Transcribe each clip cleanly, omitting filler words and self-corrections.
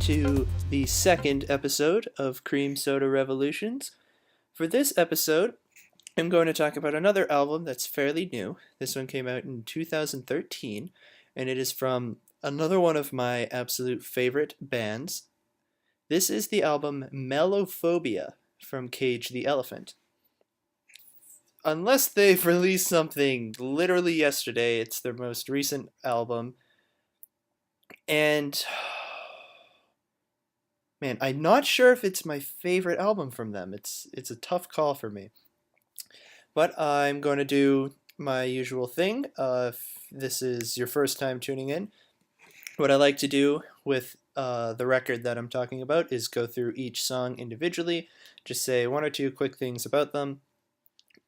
to the second episode of Cream Soda Revolutions. For this episode, I'm going to talk about another album that's fairly new. This one came out in 2013, and it is from another one of my absolute favorite bands. This is the album Melophobia from Cage the Elephant. Unless they've released something literally yesterday, it's their most recent album. And man, I'm not sure if it's my favorite album from them. It's a tough call for me. But I'm going to do my usual thing. If this is your first time tuning in, what I like to do with the record that I'm talking about is go through each song individually, just say one or two quick things about them,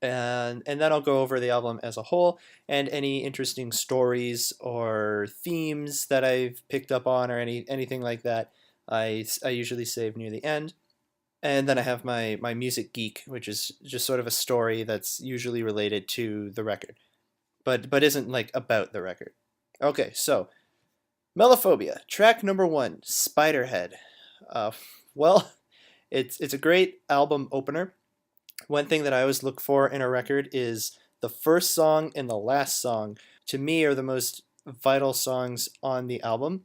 and then I'll go over the album as a whole and any interesting stories or themes that I've picked up on or anything like that. I usually save near the end. And then I have my music geek, which is just sort of a story that's usually related to the record, but isn't like about the record. Okay, so Melophobia, track number one, Spiderhead. Well, it's a great album opener. One thing that I always look for in a record is the first song and the last song. To me, are the most vital songs on the album,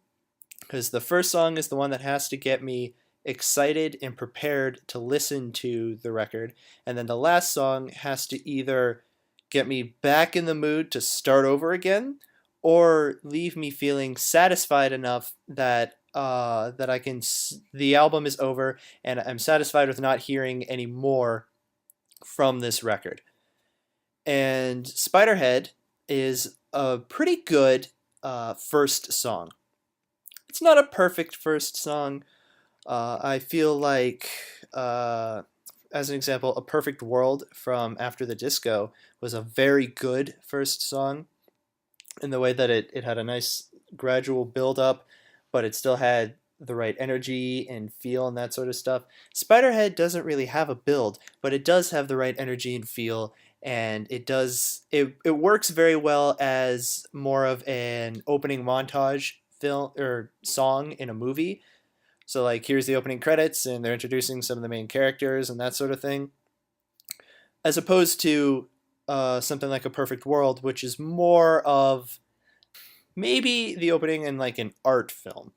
because the first song is the one that has to get me excited and prepared to listen to the record, and then the last song has to either get me back in the mood to start over again, or leave me feeling satisfied enough that the album is over and I'm satisfied with not hearing any more from this record. And Spiderhead is a pretty good first song. It's not a perfect first song. I feel like, as an example, A Perfect World from After the Disco was a very good first song in the way that it had a nice gradual build up, but it still had the right energy and feel and that sort of stuff. Spiderhead doesn't really have a build, but it does have the right energy and feel, and it works very well as more of an opening montage film or song in a movie. So like here's the opening credits and they're introducing some of the main characters and that sort of thing, as opposed to something like A Perfect World, which is more of maybe the opening in like an art film.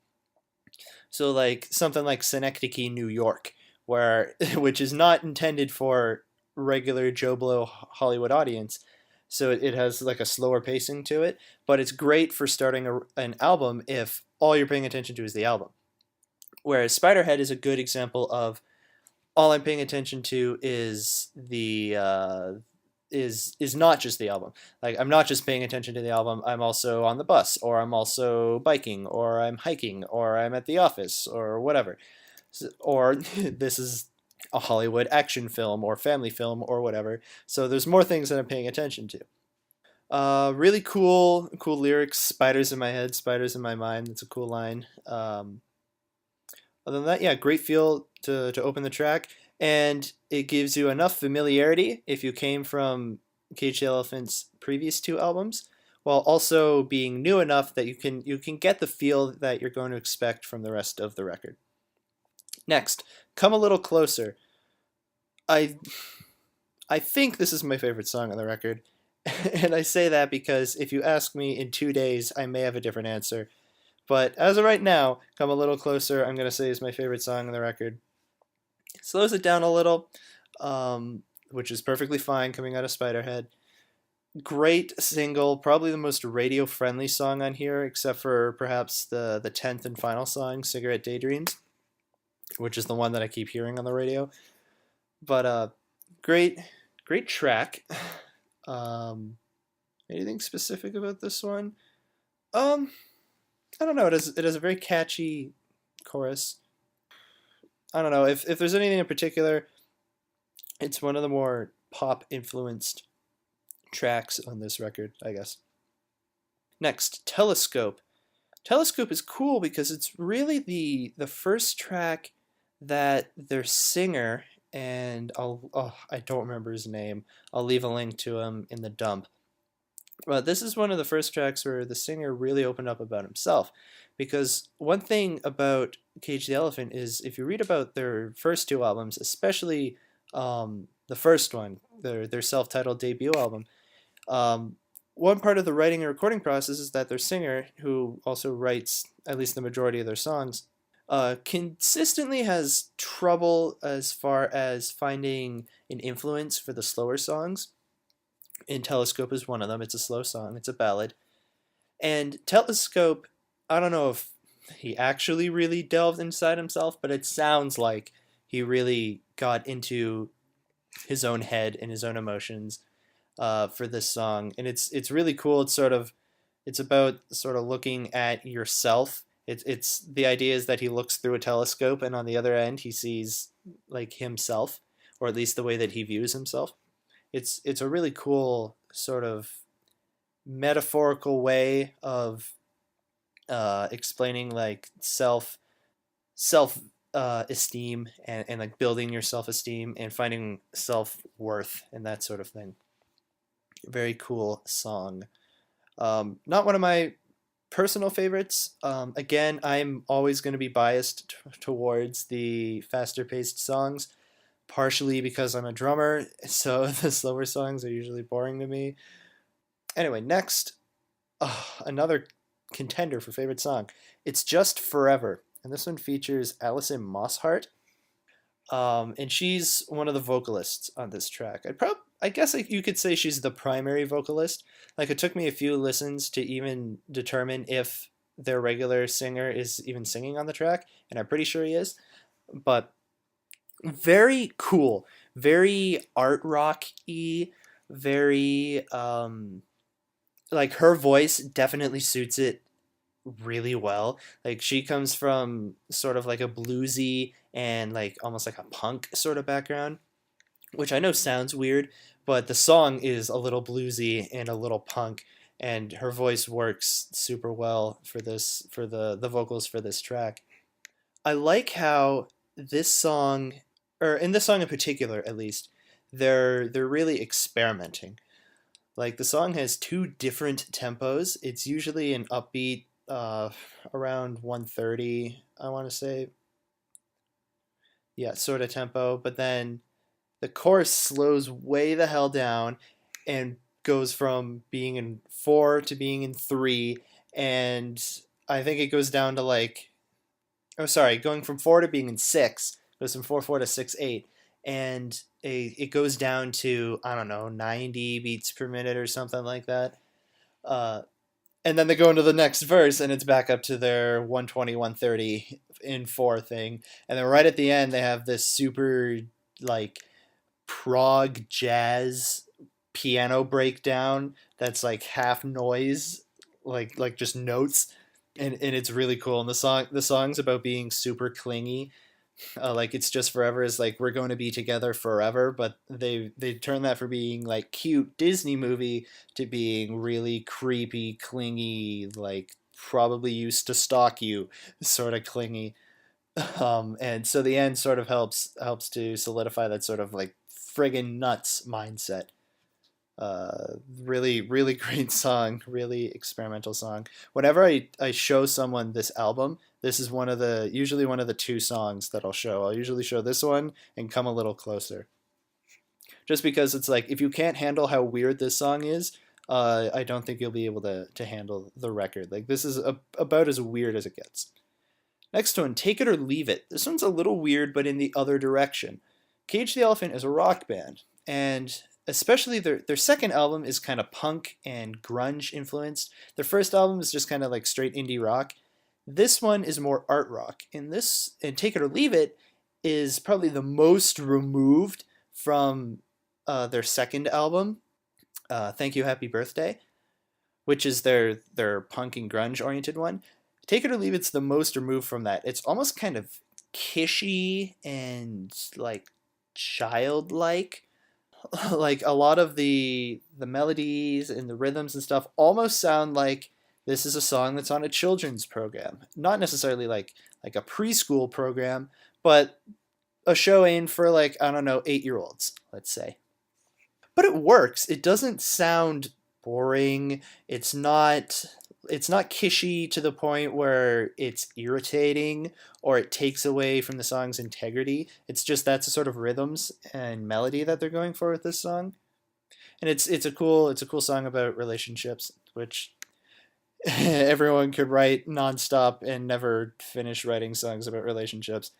So like something like Synecdoche, New York, where which is not intended for regular Joe Blow Hollywood audience. So it has like a slower pacing to it, but it's great for starting an album if all you're paying attention to is the album. Whereas Spiderhead is a good example of all I'm paying attention to is the is not just the album. Like I'm not just paying attention to the album. I'm also on the bus, or I'm also biking, or I'm hiking, or I'm at the office, or whatever. Or this is a Hollywood action film or family film or whatever. So there's more things that I'm paying attention to. Really cool lyrics. Spiders in my head, spiders in my mind. That's a cool line. Other than that, yeah, great feel to open the track, and it gives you enough familiarity if you came from Cage the Elephant's previous two albums, while also being new enough that you can get the feel that you're going to expect from the rest of the record. Next, Come a Little Closer. I I think this is my favorite song on the record, and I say that because if you ask me in 2 days, I may have a different answer. But as of right now, Come a Little Closer, I'm going to say is my favorite song on the record. It slows it down a little, which is perfectly fine coming out of Spiderhead. Great single, probably the most radio-friendly song on here, except for perhaps the 10th and final song, Cigarette Daydreams, which is the one that I keep hearing on the radio. But great track. Anything specific about this one? I don't know. It has a very catchy chorus. I don't know if there's anything in particular. It's one of the more pop influenced tracks on this record, I guess. Next, Telescope. Telescope is cool because it's really the first track that their singer, and I don't remember his name. I'll leave a link to him in the dump. But this is one of the first tracks where the singer really opened up about himself. Because one thing about Cage the Elephant is if you read about their first two albums, especially the first one, their self-titled debut album, um, one part of the writing and recording process is that their singer, who also writes at least the majority of their songs, consistently has trouble as far as finding an influence for the slower songs. And Telescope is one of them. It's a slow song, it's a ballad. And Telescope, I don't know if he actually really delved inside himself, but it sounds like he really got into his own head and his own emotions for this song, and it's really cool. It's about sort of looking at yourself. It's the idea is that he looks through a telescope, and on the other end he sees like himself, or at least the way that he views himself. It's a really cool sort of metaphorical way of explaining like self esteem and like building your self esteem and finding self worth and that sort of thing. Very cool song. Not one of my personal favorites. Again, I'm always going to be biased towards the faster paced songs, partially because I'm a drummer, so the slower songs are usually boring to me. Anyway, next, another contender for favorite song. It's Just Forever. And this one features Alison Mosshart. And she's one of the vocalists on this track. I guess like you could say she's the primary vocalist. Like it took me a few listens to even determine if their regular singer is even singing on the track, and I'm pretty sure he is. But very cool, very art rock y, very like her voice definitely suits it really well. Like she comes from sort of like a bluesy and like almost like a punk sort of background, which I know sounds weird, but the song is a little bluesy and a little punk, and her voice works super well for this for the vocals for this track. I like how this song, or in this song in particular at least, they're really experimenting. Like the song has two different tempos. It's usually an upbeat around 130, I want to say. Yeah, sort of tempo, but then the chorus slows way the hell down and goes from being in 4 to being in 3, and I think it goes down to like, oh sorry, going from 4 to being in 6, goes from 4/4 to 6/8, and it goes down to, I don't know, 90 beats per minute or something like that. Uh, and then they go into the next verse and it's back up to their 120, 130 in 4 thing. And then right at the end they have this super like prog jazz piano breakdown that's like half noise, like just notes, and it's really cool. And the song's about being super clingy. Like It's Just Forever is like we're going to be together forever, but they turn that from being like cute Disney movie to being really creepy, clingy, like probably used to stalk you, sort of clingy. And so the end sort of helps to solidify that sort of like friggin' nuts mindset. Really, really great song, really experimental song. Whenever I show someone this album, this is usually one of the two songs that I'll show. I'll usually show this one and Come a Little Closer. Just because it's like, if you can't handle how weird this song is, I don't think you'll be able to handle the record. Like, this is about as weird as it gets. Next one, Take It or Leave It. This one's a little weird, but in the other direction. Cage the Elephant is a rock band, and especially their second album is kind of punk and grunge influenced. Their first album is just kind of like straight indie rock. This one is more art rock. And Take It or Leave It is probably the most removed from their second album, Thank You Happy Birthday, which is their punk and grunge oriented one. Take It or Leave It's the most removed from that. It's almost kind of kishy and like childlike. Like a lot of the melodies and the rhythms and stuff almost sound like this is a song that's on a children's program. Not necessarily like a preschool program, but a show aimed for like, I don't know, 8-year-olds, let's say. But it works. It doesn't sound boring. It's not kishy to the point where it's irritating or it takes away from the song's integrity. It's just that's the sort of rhythms and melody that they're going for with this song. And it's a cool song about relationships, which everyone could write nonstop and never finish writing songs about relationships.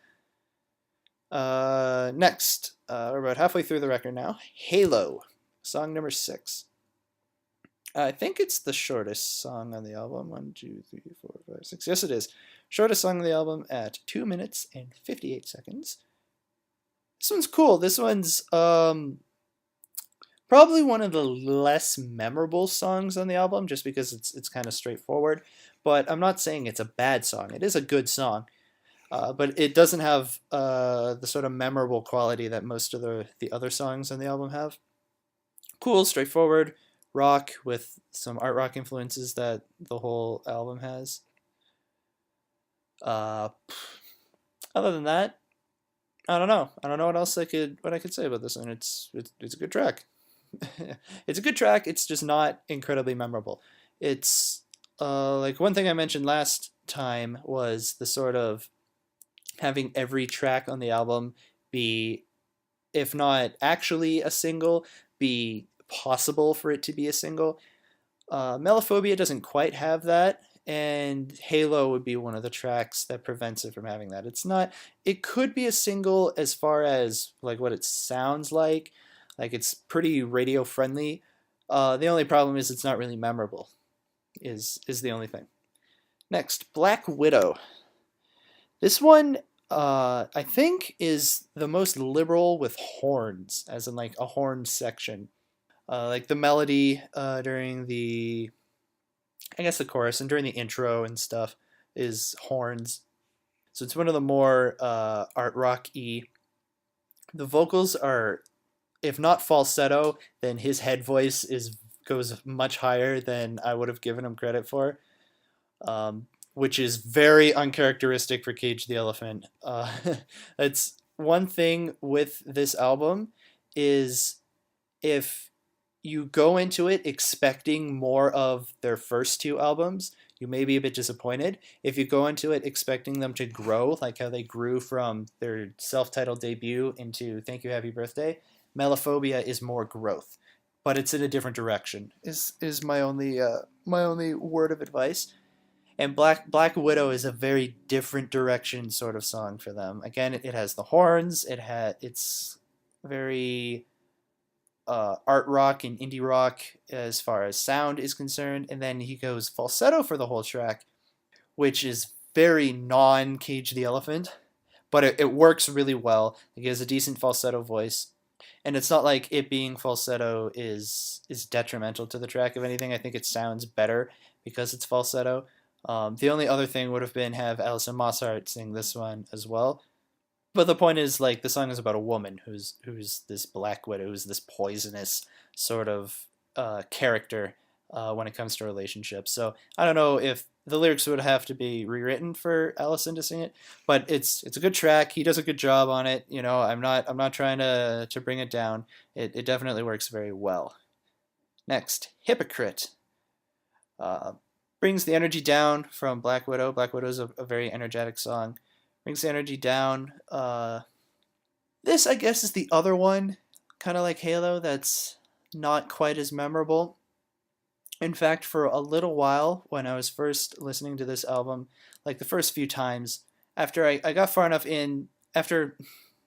Next, we're about halfway through the record now. Halo, song number 6. I think it's the shortest song on the album. 1, 2, 3, 4, 5, 6. Yes, it is. Shortest song on the album at 2 minutes and 58 seconds. This one's cool. This one's probably one of the less memorable songs on the album, just because it's kind of straightforward. But I'm not saying it's a bad song. It is a good song. But it doesn't have the sort of memorable quality that most of the other songs on the album have. Cool, straightforward rock with some art rock influences that the whole album has. Other than that, I don't know. I don't know what else I could say about this one. It's a good track. It's a good track. It's just not incredibly memorable. It's like one thing I mentioned last time was the sort of having every track on the album be, if not actually a single, be possible for it to be a single. Melophobia doesn't quite have that, and Halo would be one of the tracks that prevents it from having that. It's not. It could be a single as far as like what it sounds like. Like it's pretty radio friendly. The only problem is it's not really memorable. Is the only thing. Next, Black Widow. This one, I think, is the most liberal with horns, as in like a horn section. Like the melody during the chorus and during the intro and stuff is horns. So it's one of the more art rock-y. The vocals are, if not falsetto, then his head voice goes much higher than I would have given him credit for. Which is very uncharacteristic for Cage the Elephant. That's one thing with this album is if you go into it expecting more of their first two albums, you may be a bit disappointed. If you go into it expecting them to grow, like how they grew from their self-titled debut into Thank You, Happy Birthday, Melophobia is more growth, but it's in a different direction. Is my only word of advice. And Black Widow is a very different direction sort of song for them. Again, it has the horns. It's very art rock and indie rock as far as sound is concerned. And then he goes falsetto for the whole track, which is very non-Cage the Elephant, but it works really well. He has a decent falsetto voice. And it's not like it being falsetto is detrimental to the track. If anything, I think it sounds better because it's falsetto. The only other thing would have been have Alison Mosshart sing this one as well. But the point is, like, the song is about a woman who's this Black Widow, who's this poisonous sort of character when it comes to relationships. So I don't know if the lyrics would have to be rewritten for Allison to sing it, but it's a good track. He does a good job on it. You know, I'm not trying to bring it down. It definitely works very well. Next, Hypocrite. Brings the energy down from Black Widow. Black Widow is a very energetic song. Brings the energy down. This, I guess, is the other one, kind of like Halo, that's not quite as memorable. In fact, for a little while, when I was first listening to this album, like the first few times, after I got far enough in, how do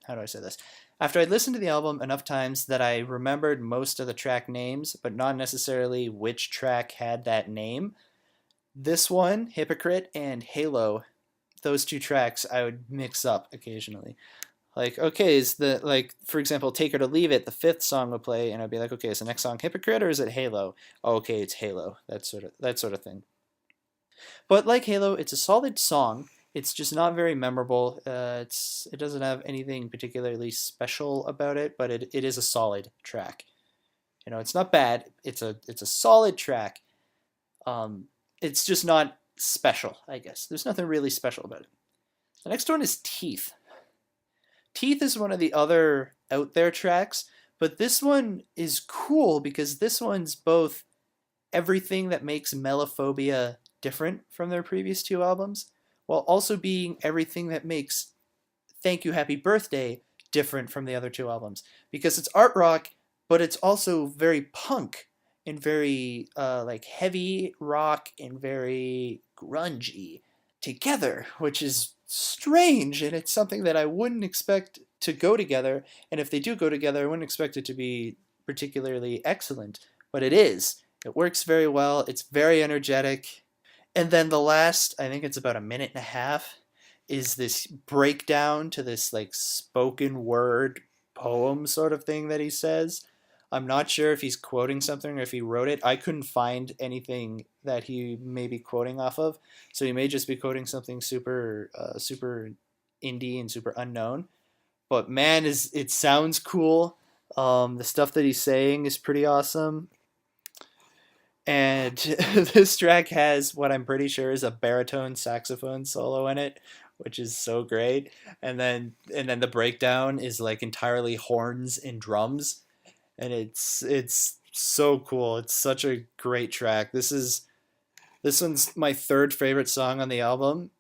I say this? After I'd listened to the album enough times that I remembered most of the track names, but not necessarily which track had that name, this one, Hypocrite, and Halo, those two tracks I would mix up occasionally. Like, okay, for example, Take Her to Leave It, the fifth song would play, and I'd be like, okay, is the next song Hypocrite or is it Halo? Oh, okay, it's Halo. That sort of thing. But like Halo, it's a solid song. It's just not very memorable. It doesn't have anything particularly special about it, but it is a solid track. You know, it's not bad. It's a solid track. It's just not special, I guess. There's nothing really special about it. The next one is Teeth. Teeth is one of the other out there tracks, but this one is cool because this one's both everything that makes Melophobia different from their previous two albums, while also being everything that makes Thank You Happy Birthday different from the other two albums. Because it's art rock, but it's also very punk and very like heavy rock and very grungy together, which is strange, and it's something that I wouldn't expect to go together. And if they do go together, I wouldn't expect it to be particularly excellent, but it is. It works very well. It's very energetic. And then the last, I think it's about a minute and a half, is this breakdown to this like spoken word poem sort of thing that he says. I'm not sure if he's quoting something or if he wrote it. I couldn't find anything that he may be quoting off of, so he may just be quoting something super indie and super unknown. But man, is it sounds cool. The stuff that he's saying is pretty awesome. And this track has what I'm pretty sure is a baritone saxophone solo in it, which is so great. And then the breakdown is like entirely horns and drums, and it's so cool. It's such a great track. This one's my third favorite song on the album,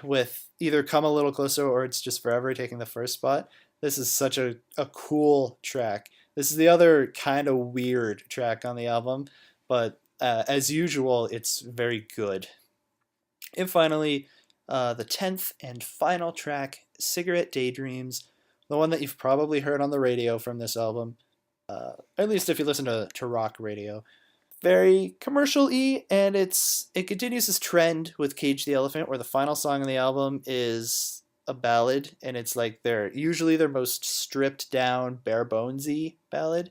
with either Come a Little Closer or It's Just Forever taking the first spot. This is such a cool track. This is the other kind of weird track on the album, but as usual, it's very good. And finally, the 10th and final track, Cigarette Daydreams, the one that you've probably heard on the radio from this album, at least if you listen to rock radio. Very commercial-y, and it continues this trend with Cage the Elephant, where the final song on the album is a ballad, and it's like usually their most stripped down, bare bonesy ballad.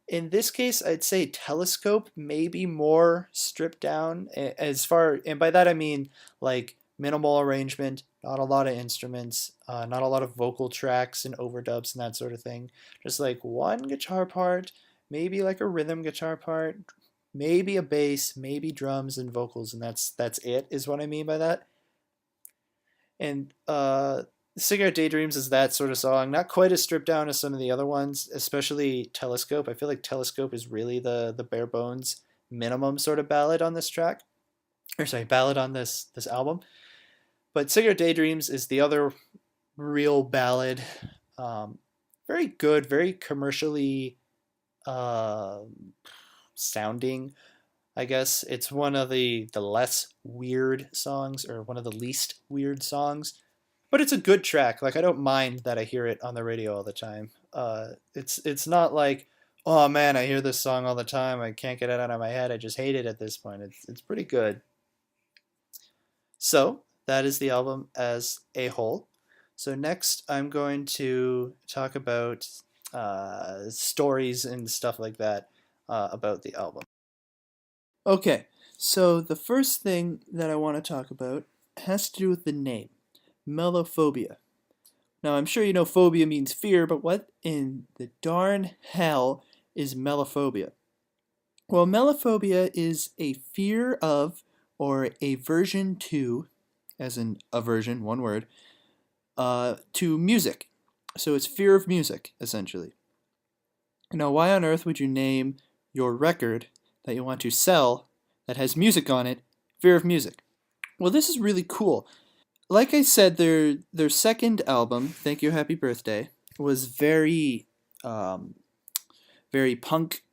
In this case, I'd say Telescope may be more stripped down, and by that I mean like minimal arrangement, not a lot of instruments, not a lot of vocal tracks and overdubs and that sort of thing. Just like one guitar part, maybe like a rhythm guitar part, maybe a bass, maybe drums and vocals, and that's it, is what I mean by that. And Cigarette Daydreams is that sort of song, not quite as stripped down as some of the other ones, especially Telescope. I feel like Telescope is really the bare bones minimum sort of ballad on this track, or sorry, ballad on this album. But Cigarette Daydreams is the other real ballad. Very good, very commercially sounding, I guess. It's one of the less weird songs, or one of the least weird songs. But it's a good track. Like, I don't mind that I hear it on the radio all the time. It's not like, oh man, I hear this song all the time, I can't get it out of my head, I just hate it at this point. It's pretty good. So, that is the album as a whole. So next, I'm going to talk about stories and stuff like that about the album. Okay, so the first thing that I want to talk about has to do with the name, Melophobia. Now, I'm sure you know phobia means fear, but what in the darn hell is Melophobia? Well, Melophobia is a fear of, or aversion to, as in aversion, one word, to music. So it's fear of music, essentially. Now, why on earth would you name your record that you want to sell that has music on it, Fear of Music? Well, this is really cool. Like I said, their second album, Thank You Happy Birthday, was very punk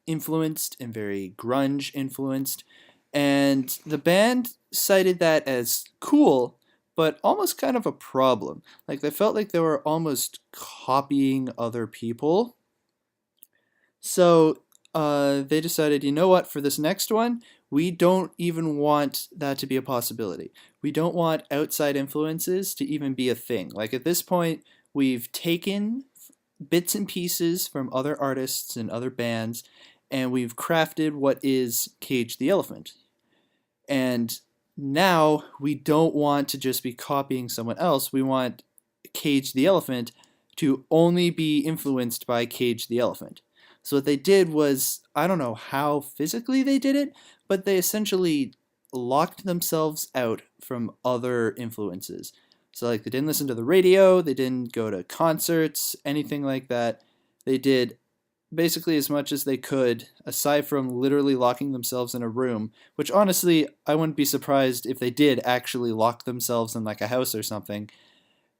influenced and very grunge influenced, and the band cited that as cool, but almost kind of a problem. Like, they felt like they were almost copying other people. So they decided, you know what, for this next one, we don't even want that to be a possibility. We don't want outside influences to even be a thing. Like, at this point, we've taken bits and pieces from other artists and other bands, and we've crafted what is Cage the Elephant. And now we don't want to just be copying someone else. We want Cage the Elephant to only be influenced by Cage the Elephant. So what they did was, I don't know how physically they did it, but they essentially locked themselves out from other influences. So like, they didn't listen to the radio, they didn't go to concerts, anything like that. They did basically as much as they could, aside from literally locking themselves in a room, which honestly, I wouldn't be surprised if they did actually lock themselves in like a house or something,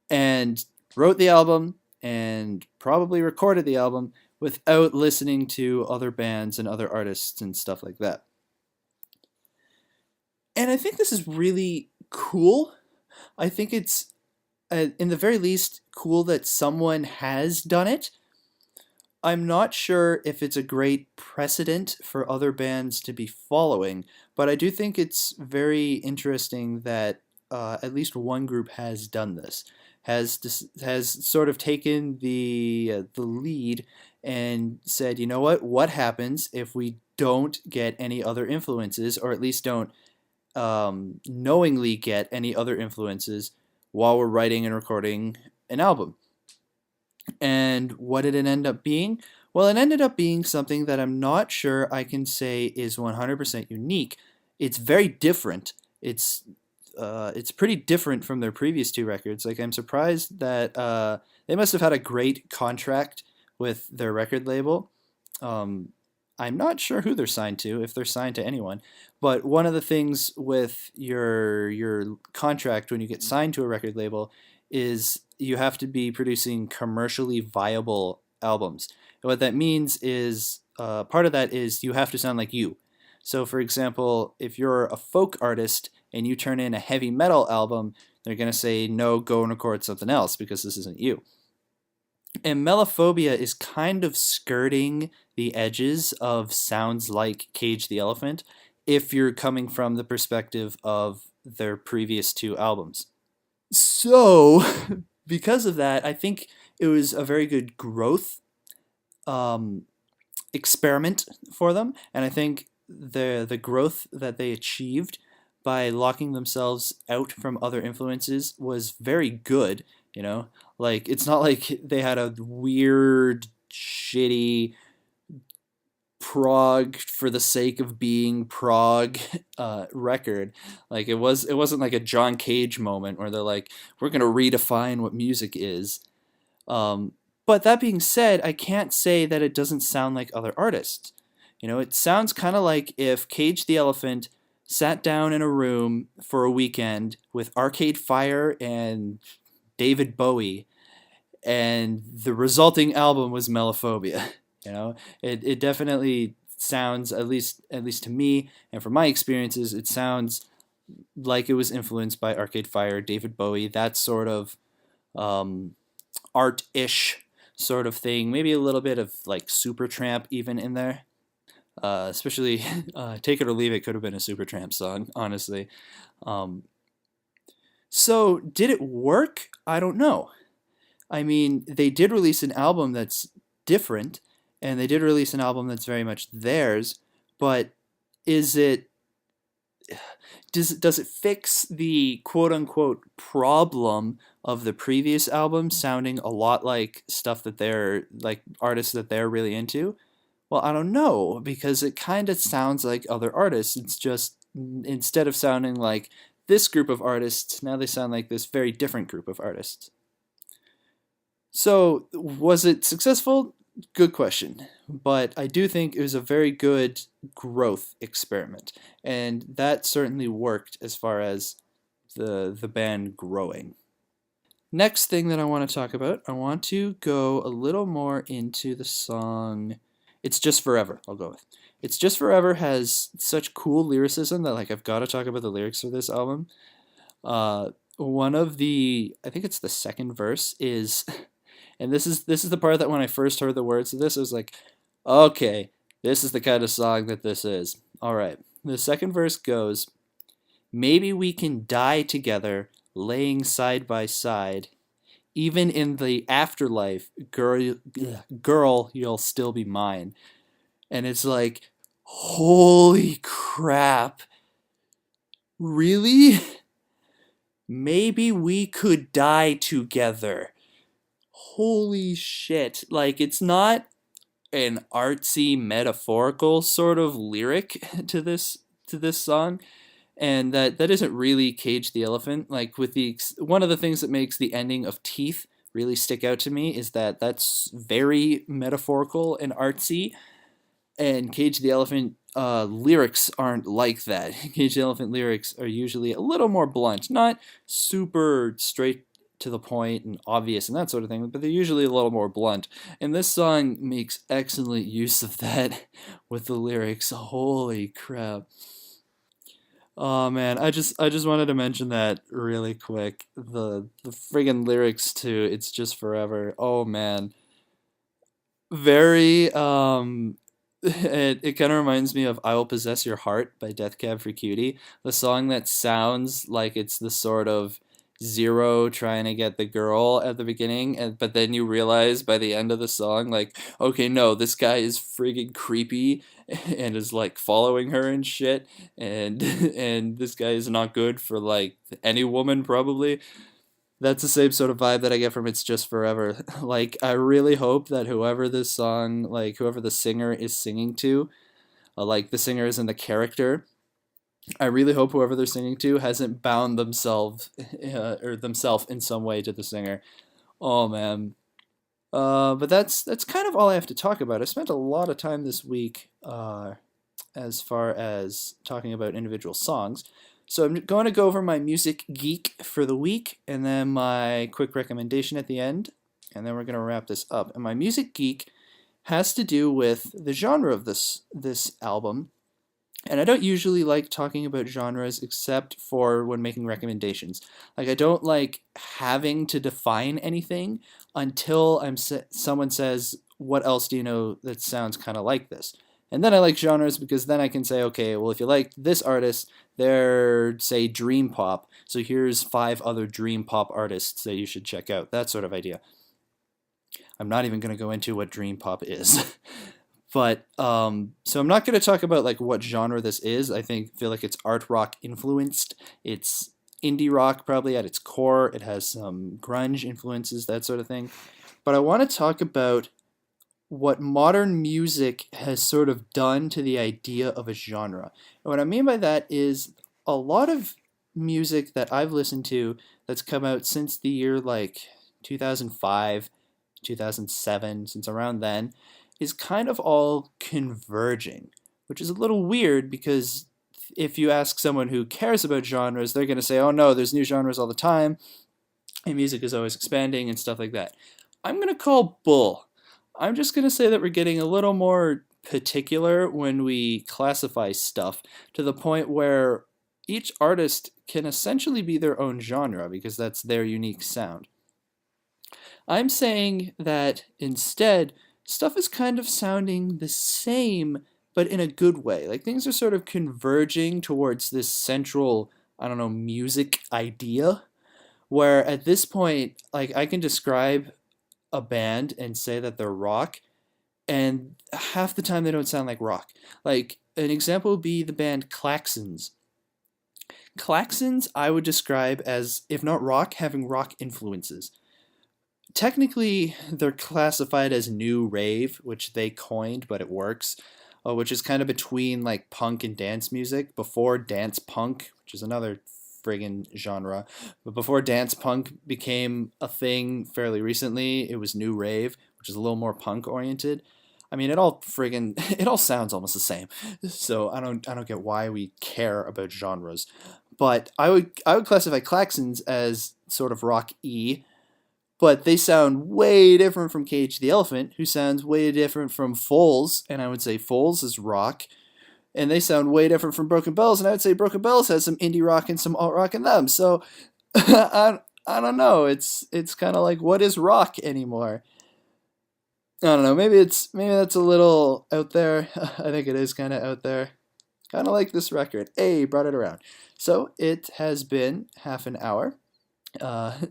and wrote the album and probably recorded the album without listening to other bands and other artists and stuff like that. And I think this is really cool. I think it's, in the very least, cool that someone has done it. I'm not sure if it's a great precedent for other bands to be following, but I do think it's very interesting that at least one group has done this, has sort of taken the lead and said, you know what happens if we don't get any other influences, or at least don't knowingly get any other influences while we're writing and recording an album. And what did it end up being? Well, it ended up being something that I'm not sure I can say is 100% unique. It's very different. It's pretty different from their previous two records. Like, I'm surprised that they must have had a great contract with their record label. Um, I'm not sure who they're signed to, if they're signed to anyone. But one of the things with your contract when you get signed to a record label is you have to be producing commercially viable albums. And what that means is part of that is you have to sound like you. So, for example, if you're a folk artist and you turn in a heavy metal album, they're going to say, no, go and record something else because this isn't you. And Melophobia is kind of skirting the edges of sounds like Cage the Elephant if you're coming from the perspective of their previous two albums. So, because of that, I think it was a very good growth um, experiment for them, and I think the growth that they achieved by locking themselves out from other influences was very good. You know, like it's not like they had a weird, shitty prog for the sake of being prog record. Like it wasn't like a John Cage moment where they're like, we're gonna redefine what music is. um, but that being said, I can't say that it doesn't sound like other artists. You know, it sounds kind of like if Cage the Elephant sat down in a room for a weekend with Arcade Fire and David Bowie, and the resulting album was Melophobia. You know, it definitely sounds, at least to me and from my experiences, it sounds like it was influenced by Arcade Fire, David Bowie, that sort of um, art-ish sort of thing. Maybe a little bit of like Supertramp even in there. Especially "Take It or Leave It" could have been a Supertramp song, honestly. Um, so did it work? I don't know. I mean, they did release an album that's different, and they did release an album that's very much theirs. But is it does it fix the quote unquote problem of the previous album sounding a lot like stuff that they're like artists that they're really into? Well, I don't know because it kind of sounds like other artists. It's just instead of sounding like this group of artists, now they sound like this very different group of artists. So, was it successful? Good question. But I do think it was a very good growth experiment. And that certainly worked as far as the band growing. Next thing that I want to talk about, I want to go a little more into the song It's Just Forever. I'll go with. It's Just Forever has such cool lyricism that like I've got to talk about the lyrics for this album. One of the I think it's the second verse is and this is the part that when I first heard the words of this, I was like, okay, this is the kind of song that this is. All right. The second verse goes, maybe we can die together, laying side by side. Even in the afterlife, girl, you'll still be mine. And it's like, holy crap. Really? Maybe we could die together. Holy shit. Like, it's not an artsy metaphorical sort of lyric to this song, and that isn't really Cage the Elephant. Like with the one of the things that makes the ending of Teeth really stick out to me is that that's very metaphorical and artsy, and Cage the Elephant lyrics aren't like that. Cage the Elephant lyrics are usually a little more blunt, not super straight to the point and obvious and that sort of thing, but they're usually a little more blunt. And this song makes excellent use of that with the lyrics. Holy crap. Oh man, I just wanted to mention that really quick. The friggin' lyrics to It's Just Forever. Oh man. Very it kind of reminds me of I Will Possess Your Heart by Death Cab for Cutie, the song that sounds like it's the sort of Zero trying to get the girl at the beginning, but then you realize by the end of the song, like, okay, no, this guy is friggin' creepy and is like following her and shit, and and this guy is not good for like any woman probably. That's the same sort of vibe that I get from It's Just Forever. Like, I really hope that whoever this song, like, whoever the singer is singing to, like, the singer isn't the character. I really hope whoever they're singing to hasn't bound themselves, or themselves in some way to the singer. Oh, man. But that's kind of all I have to talk about. I spent a lot of time this week as far as talking about individual songs. So I'm going to go over my music geek for the week and then my quick recommendation at the end, and then we're going to wrap this up. And my music geek has to do with the genre of this album. And I don't usually like talking about genres except for when making recommendations. Like, I don't like having to define anything until someone says, "What else do you know that sounds kind of like this?" And then I like genres because then I can say, okay, well, if you like this artist, they're, say, dream pop. So here's 5 other dream pop artists that you should check out. That sort of idea. I'm not even going to go into what dream pop is. But so I'm not going to talk about like what genre this is. I feel like it's art rock influenced. It's indie rock probably at its core. It has some grunge influences, that sort of thing. But I want to talk about what modern music has sort of done to the idea of a genre. And what I mean by that is a lot of music that I've listened to that's come out since the year like 2005, 2007, since around then, is kind of all converging, which is a little weird because if you ask someone who cares about genres, they're going to say, oh no, there's new genres all the time, and music is always expanding and stuff like that. I'm going to call bull. I'm just going to say that we're getting a little more particular when we classify stuff to the point where each artist can essentially be their own genre because that's their unique sound. I'm saying that instead, stuff is kind of sounding the same, but in a good way. Like things are sort of converging towards this central, I don't know, music idea, where at this point, like I can describe a band and say that they're rock, and half the time they don't sound like rock. Like an example would be the band Klaxons. Klaxons I would describe as, if not rock, having rock influences. Technically, they're classified as new rave, which they coined, but it works, which is kind of between like punk and dance music. Before dance punk, which is another friggin' genre, but before dance punk became a thing fairly recently, it was new rave, which is a little more punk oriented. I mean, it all sounds almost the same. So I don't get why we care about genres. But I would classify Klaxons as sort of rock E, but they sound way different from Cage the Elephant, who sounds way different from Foals, and I would say Foals is rock. And they sound way different from Broken Bells, and I would say Broken Bells has some indie rock and some alt rock in them. So I don't know. It's kind of like, what is rock anymore? I don't know. Maybe that's a little out there. I think it is kind of out there. Kind of like this record. Hey, brought it around. So it has been half an hour.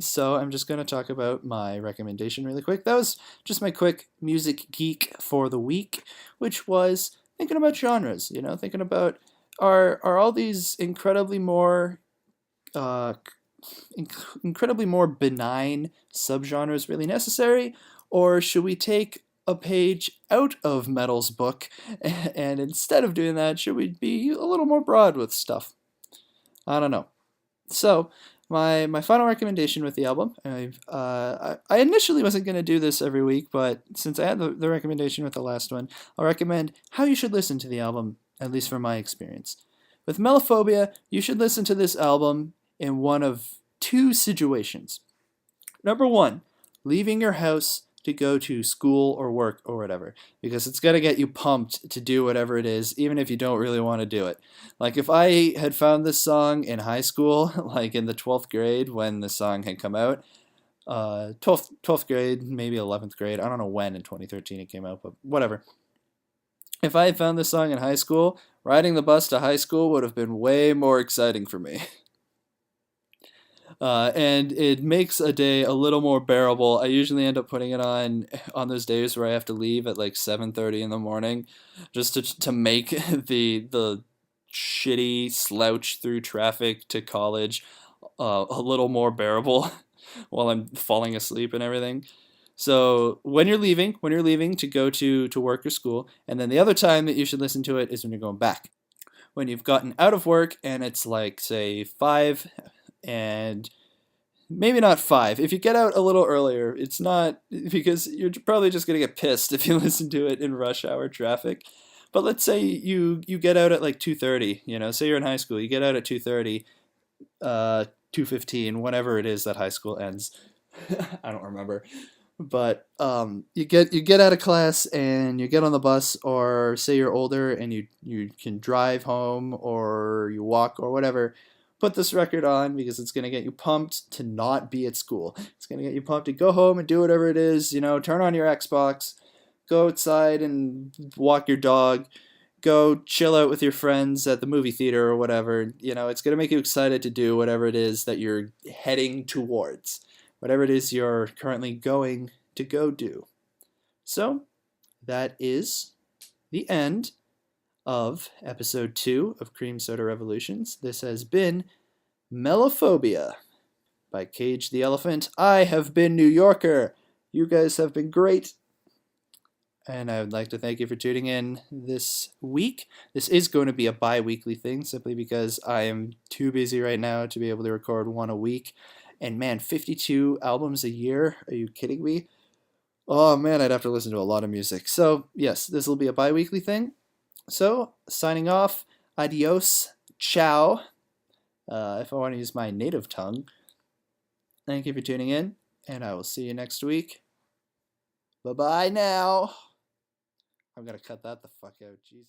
So I'm just going to talk about my recommendation really quick. That was just my quick music geek for the week, which was thinking about genres, thinking about are all these uh, incredibly more benign subgenres really necessary, or should we take a page out of Metal's book and instead of doing that, should we be a little more broad with stuff? I don't know. So My final recommendation with the album. I initially wasn't going to do this every week, but since I had the recommendation with the last one, I'll recommend how you should listen to the album, at least from my experience. With Melophobia, you should listen to this album in one of two situations. Number one, leaving your house to go to school or work or whatever, because it's going to get you pumped to do whatever it is, even if you don't really want to do it. Like if I had found this song in high school, like in the 12th grade when the song had come out, 12th grade, maybe 11th grade, I don't know when in 2013 it came out, but whatever. If I had found this song in high school, riding the bus to high school would have been way more exciting for me. And it makes a day a little more bearable. I usually end up putting it on those days where I have to leave at like 7:30 in the morning, just to make the shitty slouch through traffic to college a little more bearable while I'm falling asleep and everything. So when you're leaving to go to work or school, and then the other time that you should listen to it is when you're going back. When you've gotten out of work and it's like say 5 and maybe not 5. If you get out a little earlier, it's not because you're probably just going to get pissed if you listen to it in rush hour traffic. But let's say you get out at like 2:30, say you're in high school, you get out at 2:30, 2:15, whenever it is that high school ends. I don't remember. But you get out of class and you get on the bus, or say you're older and you can drive home or you walk or whatever. Put this record on because it's gonna get you pumped to not be at school. It's gonna get you pumped to go home and do whatever it is. Turn on your Xbox, go outside and walk your dog, go chill out with your friends at the movie theater or whatever. It's gonna make you excited to do whatever it is that you're heading towards, whatever it is you're currently going to go do. So, that is the end of episode 2 of Cream Soda Revolutions. This has been Melophobia by Cage the Elephant. I have been New Yorker. You guys have been great. And I would like to thank you for tuning in this week. This is going to be a bi-weekly thing simply because I am too busy right now to be able to record one a week. And man, 52 albums a year? Are you kidding me? Oh man, I'd have to listen to a lot of music. So yes, this will be a bi-weekly thing. So, signing off, adios, ciao, if I want to use my native tongue. Thank you for tuning in, and I will see you next week. Bye-bye now. I'm going to cut that the fuck out, Jesus.